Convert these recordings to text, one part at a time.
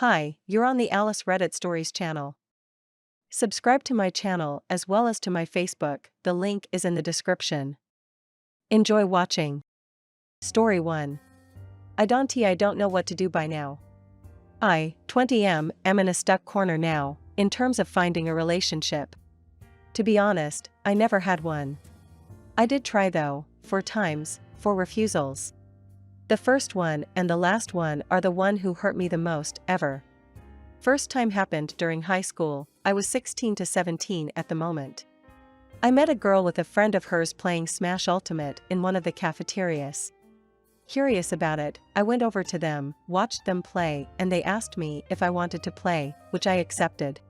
Hi, you're on the Alice Reddit Stories channel. Subscribe to my channel as well as to my Facebook, the link is in the description. Enjoy watching. Story 1. I don't know what to do by now. I, 20 am in a stuck corner now, in terms of finding a relationship. To be honest, I never had one. I did try though, 4 times, 4 refusals. The first one and the last one are the one who hurt me the most, ever. First time happened during high school, I was 16 to 17 at the moment. I met a girl with a friend of hers playing Smash Ultimate in one of the cafeterias. Curious about it, I went over to them, watched them play, and they asked me if I wanted to play, which I accepted.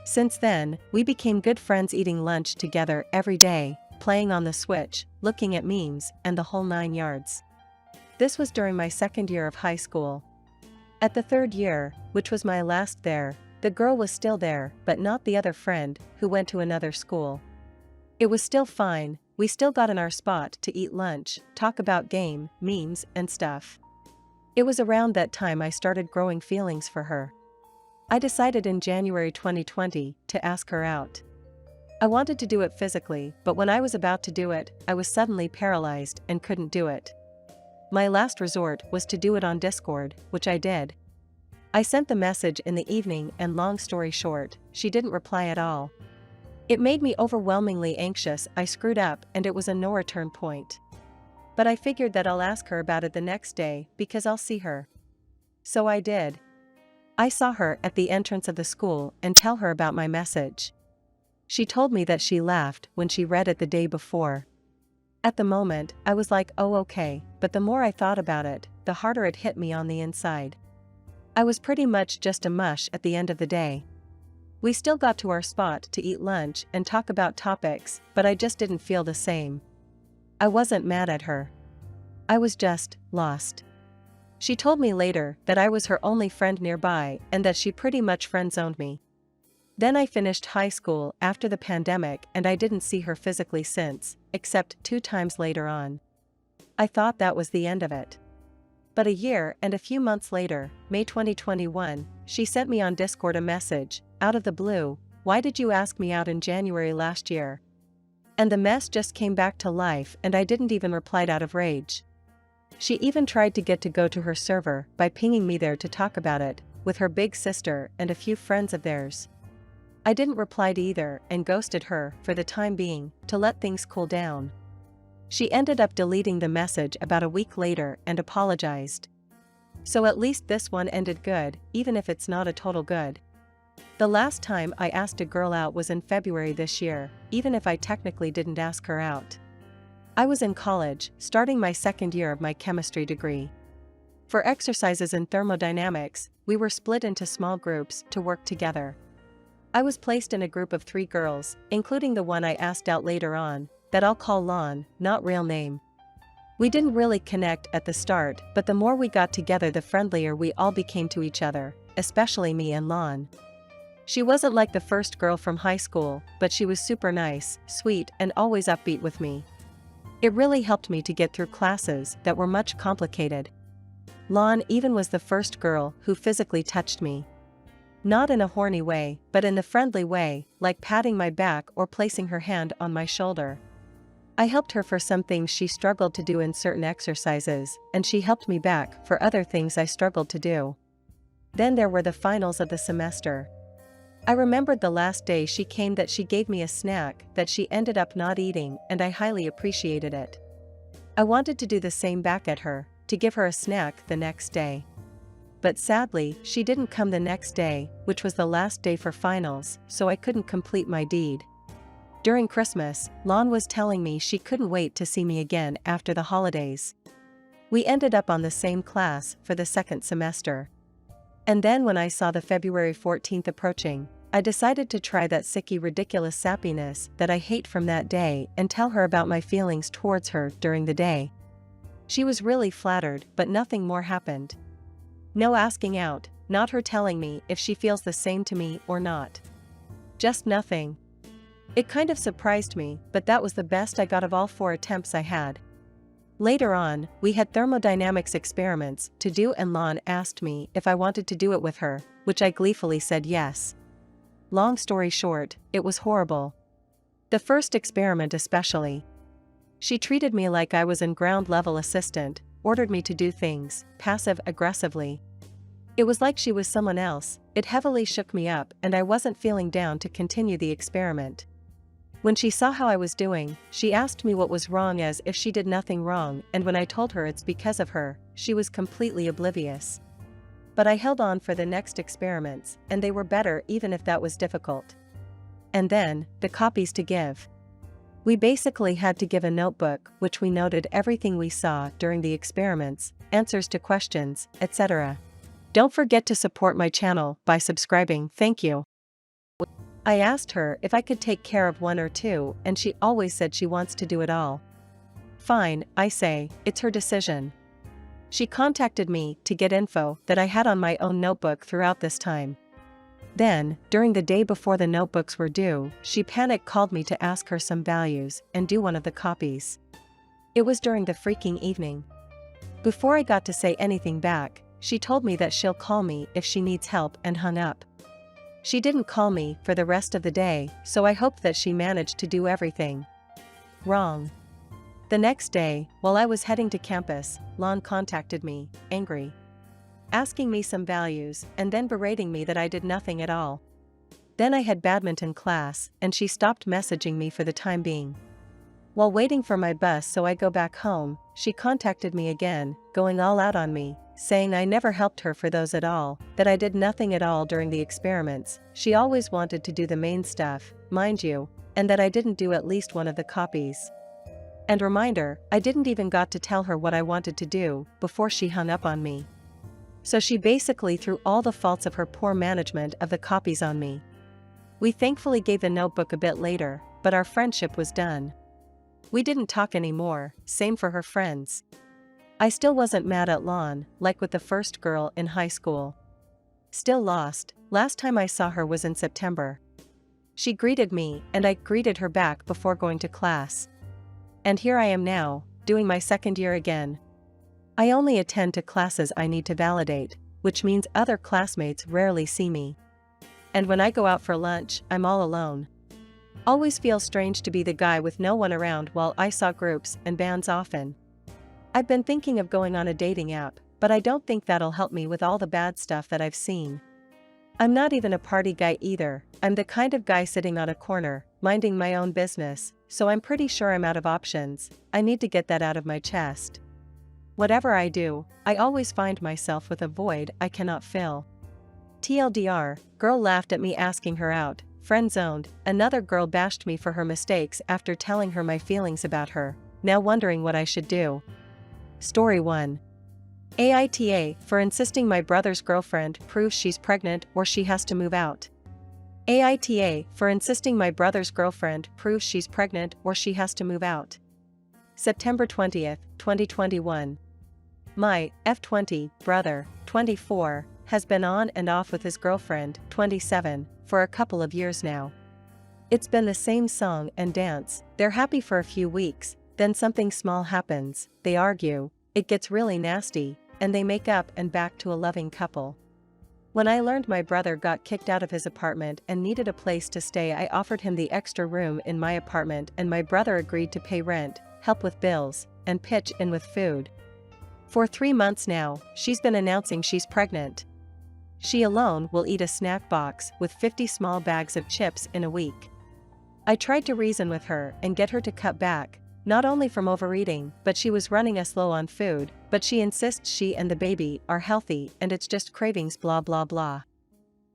Since then, we became good friends, eating lunch together every day, playing on the Switch, looking at memes, and the whole 9 yards. This was during my second year of high school. At the third year, which was my last there, the girl was still there, but not the other friend, who went to another school. It was still fine, we still got in our spot to eat lunch, talk about game, memes, and stuff. It was around that time I started growing feelings for her. I decided in January 2020 to ask her out. I wanted to do it physically, but when I was about to do it, I was suddenly paralyzed and couldn't do it. My last resort was to do it on Discord, which I did. I sent the message in the evening and long story short, she didn't reply at all. It made me overwhelmingly anxious. I screwed up and it was a no return point. But I figured that I'll ask her about it the next day because I'll see her. So I did. I saw her at the entrance of the school and tell her about my message. She told me that she laughed when she read it the day before. At the moment, I was like, oh okay, but the more I thought about it, the harder it hit me on the inside. I was pretty much just a mush at the end of the day. We still got to our spot to eat lunch and talk about topics, but I just didn't feel the same. I wasn't mad at her. I was just lost. She told me later that I was her only friend nearby and that she pretty much friend-zoned me. Then I finished high school after the pandemic and I didn't see her physically since, except 2 times later on. I thought that was the end of it. But a year and a few months later, May 2021, she sent me on Discord a message, out of the blue, "Why did you ask me out in January last year?" And the mess just came back to life and I didn't even reply out of rage. She even tried to get to go to her server by pinging me there to talk about it, with her big sister and a few friends of theirs. I didn't reply to either and ghosted her for the time being, to let things cool down. She ended up deleting the message about a week later and apologized. So at least this one ended good, even if it's not a total good. The last time I asked a girl out was in February this year, even if I technically didn't ask her out. I was in college, starting my second year of my chemistry degree. For exercises in thermodynamics, we were split into small groups to work together. I was placed in a group of 3 girls, including the one I asked out later on, that I'll call Lon, not real name. We didn't really connect at the start, but the more we got together the friendlier we all became to each other, especially me and Lon. She wasn't like the first girl from high school, but she was super nice, sweet, and always upbeat with me. It really helped me to get through classes that were much complicated. Lon even was the first girl who physically touched me. Not in a horny way, but in the friendly way, like patting my back or placing her hand on my shoulder. I helped her for some things she struggled to do in certain exercises, and she helped me back for other things I struggled to do. Then there were the finals of the semester. I remembered the last day she came that she gave me a snack that she ended up not eating, and I highly appreciated it. I wanted to do the same back at her, to give her a snack the next day. But sadly, she didn't come the next day, which was the last day for finals, so I couldn't complete my deed. During Christmas, Lon was telling me she couldn't wait to see me again after the holidays. We ended up on the same class for the second semester. And then when I saw the February 14th approaching, I decided to try that sicky ridiculous sappiness that I hate from that day and tell her about my feelings towards her during the day. She was really flattered, but nothing more happened. No asking out, not her telling me if she feels the same to me or not. Just nothing. It kind of surprised me, but that was the best I got of all 4 attempts I had. Later on, we had thermodynamics experiments to do and Lon asked me if I wanted to do it with her, which I gleefully said yes. Long story short, it was horrible. The first experiment especially. She treated me like I was an ground-level assistant, ordered me to do things, passive-aggressively. It was like she was someone else. It heavily shook me up and I wasn't feeling down to continue the experiment. When she saw how I was doing, she asked me what was wrong as if she did nothing wrong, and when I told her it's because of her, she was completely oblivious. But I held on for the next experiments, and they were better even if that was difficult. And then, the copies to give. We basically had to give a notebook which we noted everything we saw during the experiments, answers to questions, etc. Don't forget to support my channel by subscribing, thank you. I asked her if I could take care of one or two, and she always said she wants to do it all. Fine, I say, it's her decision. She contacted me to get info that I had on my own notebook throughout this time. Then, during the day before the notebooks were due, she panic called me to ask her some values and do one of the copies. It was during the freaking evening. Before I got to say anything back, she told me that she'll call me if she needs help and hung up. She didn't call me for the rest of the day, so I hoped that she managed to do everything. Wrong. The next day, while I was heading to campus, Lon contacted me, angry. Asking me some values, and then berating me that I did nothing at all. Then I had badminton class, and she stopped messaging me for the time being. While waiting for my bus so I go back home, she contacted me again, going all out on me, saying I never helped her for those at all, that I did nothing at all during the experiments. She always wanted to do the main stuff, mind you, and that I didn't do at least one of the copies. And reminder, I didn't even got to tell her what I wanted to do before she hung up on me. So she basically threw all the faults of her poor management of the copies on me. We thankfully gave the notebook a bit later, but our friendship was done. We didn't talk anymore, same for her friends. I still wasn't mad at Lon, like with the first girl in high school. Still lost. Last time I saw her was in September. She greeted me, and I greeted her back before going to class. And here I am now, doing my second year again. I only attend to classes I need to validate, which means other classmates rarely see me. And when I go out for lunch, I'm all alone. Always feels strange to be the guy with no one around while I saw groups and bands often. I've been thinking of going on a dating app, but I don't think that'll help me with all the bad stuff that I've seen. I'm not even a party guy either. I'm the kind of guy sitting on a corner, minding my own business, so I'm pretty sure I'm out of options. I need to get that out of my chest. Whatever I do, I always find myself with a void I cannot fill. TLDR, girl laughed at me asking her out, friend-zoned. Another girl bashed me for her mistakes after telling her my feelings about her, now wondering what I should do. Story 1. AITA, for insisting my brother's girlfriend proves she's pregnant or she has to move out. AITA, for insisting my brother's girlfriend proves she's pregnant or she has to move out. September 20th, 2021. My F20 brother, 24, has been on and off with his girlfriend, 27, for a couple of years now. It's been the same song and dance. They're happy for a few weeks, then something small happens, they argue, it gets really nasty, and they make up and back to a loving couple. When I learned my brother got kicked out of his apartment and needed a place to stay, I offered him the extra room in my apartment, and my brother agreed to pay rent, help with bills, and pitch in with food. For 3 months now, she's been announcing she's pregnant. She alone will eat a snack box with 50 small bags of chips in a week. I tried to reason with her and get her to cut back, not only from overeating, but she was running us low on food, but she insists she and the baby are healthy and it's just cravings blah blah blah.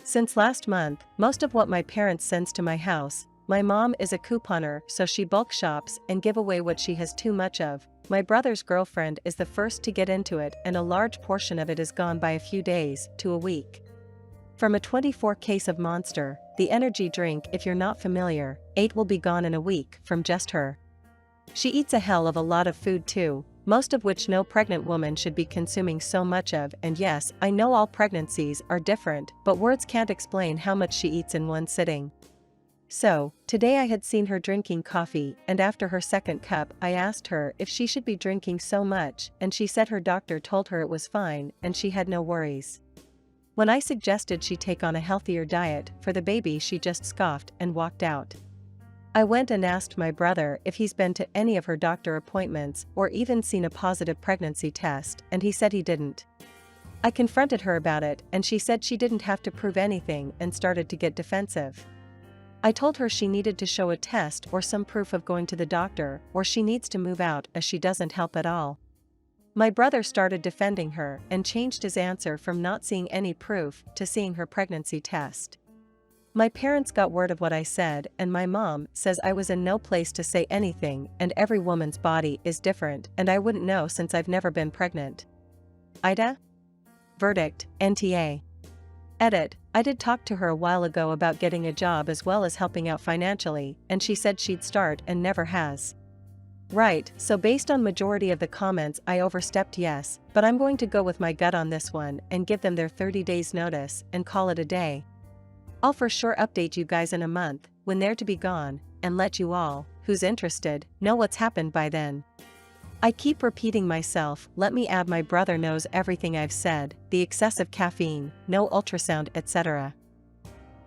Since last month, most of what my parents sends to my house, my mom is a couponer so she bulk shops and give away what she has too much of. My brother's girlfriend is the first to get into it and a large portion of it is gone by a few days to a week. From a 24 case of Monster, the energy drink if you're not familiar, 8 will be gone in a week from just her. She eats a hell of a lot of food too, most of which no pregnant woman should be consuming so much of, and yes, I know all pregnancies are different, but words can't explain how much she eats in one sitting. So, today I had seen her drinking coffee, and after her second cup, I asked her if she should be drinking so much, and she said her doctor told her it was fine and she had no worries. When I suggested she take on a healthier diet for the baby, she just scoffed and walked out. I went and asked my brother if he's been to any of her doctor appointments or even seen a positive pregnancy test, and he said he didn't. I confronted her about it, and she said she didn't have to prove anything and started to get defensive. I told her she needed to show a test or some proof of going to the doctor, or she needs to move out as she doesn't help at all. My brother started defending her and changed his answer from not seeing any proof to seeing her pregnancy test. My parents got word of what I said, and my mom says I was in no place to say anything, and every woman's body is different and I wouldn't know since I've never been pregnant. Ida? Verdict, NTA. Edit, I did talk to her a while ago about getting a job as well as helping out financially, and she said she'd start and never has. Right, so based on majority of the comments I overstepped yes, but I'm going to go with my gut on this one and give them their 30 days notice and call it a day. I'll for sure update you guys in a month, when they're to be gone, and let you all, who's interested, know what's happened by then. I keep repeating myself, let me add my brother knows everything I've said, the excessive caffeine, no ultrasound etc.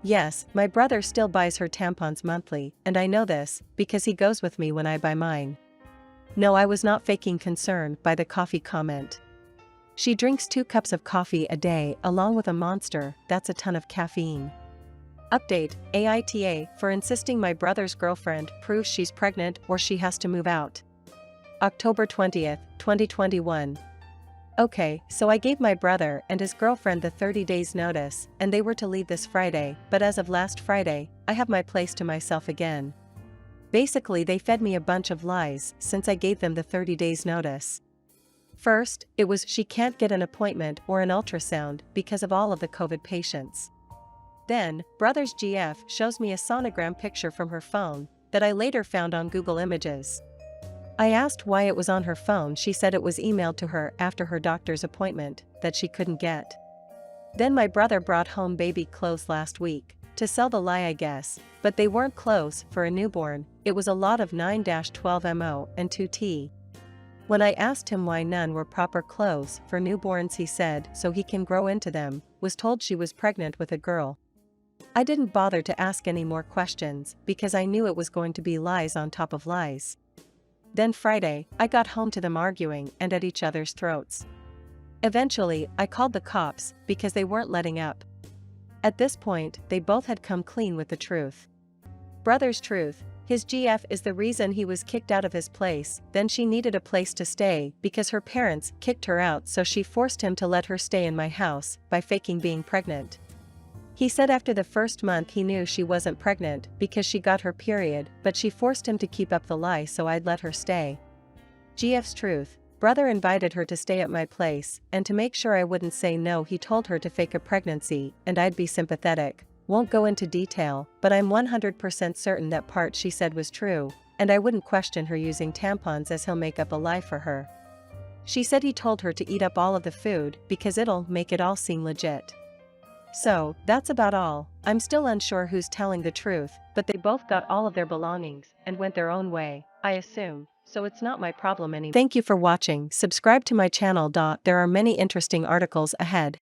Yes, my brother still buys her tampons monthly, and I know this, because he goes with me when I buy mine. No, I was not faking concern by the coffee comment. She drinks 2 cups of coffee a day along with a Monster, that's a ton of caffeine. Update, AITA, for insisting my brother's girlfriend proves she's pregnant or she has to move out. October 20th, 2021. Okay, so I gave my brother and his girlfriend the 30 days notice, and they were to leave this Friday, but as of last Friday, I have my place to myself again. Basically, they fed me a bunch of lies since I gave them the 30 days notice. First, it was she can't get an appointment or an ultrasound because of all of the COVID patients. Then, brother's GF shows me a sonogram picture from her phone that I later found on Google Images. I asked why it was on her phone. She said it was emailed to her after her doctor's appointment that she couldn't get. Then my brother brought home baby clothes last week, to sell the lie I guess, but they weren't clothes for a newborn, it was a lot of 9-12mo and 2T. When I asked him why none were proper clothes for newborns, he said so he can grow into them, was told she was pregnant with a girl. I didn't bother to ask any more questions because I knew it was going to be lies on top of lies. Then Friday, I got home to them arguing and at each other's throats. Eventually, I called the cops because they weren't letting up. At this point, they both had come clean with the truth. Brother's truth, his GF is the reason he was kicked out of his place, then she needed a place to stay because her parents kicked her out, so she forced him to let her stay in my house by faking being pregnant. He said after the first month he knew she wasn't pregnant because she got her period, but she forced him to keep up the lie so I'd let her stay. GF's truth, brother invited her to stay at my place, and to make sure I wouldn't say no he told her to fake a pregnancy and I'd be sympathetic. Won't go into detail, but I'm 100% certain that part she said was true, and I wouldn't question her using tampons as he'll make up a lie for her. She said he told her to eat up all of the food because it'll make it all seem legit. So, that's about all. I'm still unsure who's telling the truth, but they both got all of their belongings and went their own way, I assume, so it's not my problem anymore. Thank you for watching. Subscribe to my channel. There are many interesting articles ahead.